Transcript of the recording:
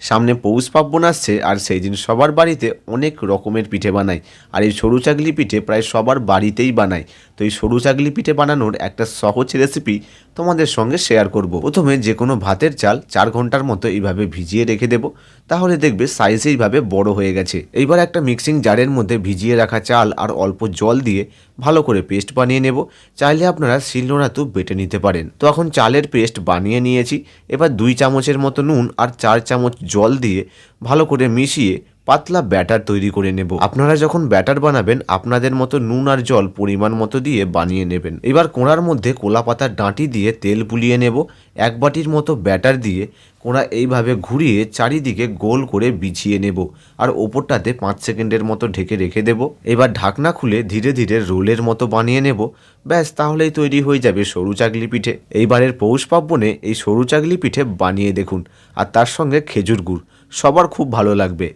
সামনে পৌষ পার্বণ আসছে আর সেই দিন সবার বাড়িতে অনেক রকমের পিঠে বানায়। আর এই সরু চাগলি পিঠে প্রায় সবার বাড়িতেই বানায়। তো এই সরু চাগলি পিঠে বানানোর একটা সহজ রেসিপি তোমাদের সঙ্গে শেয়ার করব। প্রথমে যে কোনো ভাতের চাল 4 ঘন্টার মতো এইভাবে ভিজিয়ে রেখে দেব, তাহলে দেখবে সাইজে এইভাবে বড় হয়ে গেছে। এইবার একটা মিক্সিং জারের মধ্যে ভিজিয়ে রাখা চাল আর অল্প জল দিয়ে ভালো করে পেস্ট বানিয়ে নেব। চাইলে আপনারা শিলনোড়াতেও বেটে নিতে পারেন। তো এখন চালের পেস্ট বানিয়ে নিয়েছি। এবার 2 চামচের মতো নুন আর 4 চামচ জল দিয়ে ভালো করে মিশিয়ে পাতলা ব্যাটার তৈরি করে নেব। আপনারা যখন ব্যাটার বানাবেন আপনাদের মতো নুন আর জল পরিমাণ মতো দিয়ে বানিয়ে নেবেন। এবার কোড়ার মধ্যে কোলা পাতার ডাঁটি দিয়ে তেল বুলিয়ে নেব। 1 বাটির মতো ব্যাটার দিয়ে কোড়া এইভাবে ঘুরিয়ে চারিদিকে গোল করে বিছিয়ে নেব আর ওপরটাতে 5 সেকেন্ডের মতো ঢেকে রেখে দেব। এবার ঢাকনা খুলে ধীরে ধীরে রোলের মতো বানিয়ে নেব। ব্যাস, তাহলেই তৈরি হয়ে যাবে সরু চাগলি পিঠে। এইবারের পৌষ পার্বণে এই সরু চাগলি পিঠে বানিয়ে দেখুন, আর তার সঙ্গে খেজুর গুড়, সবার খুব ভালো লাগবে।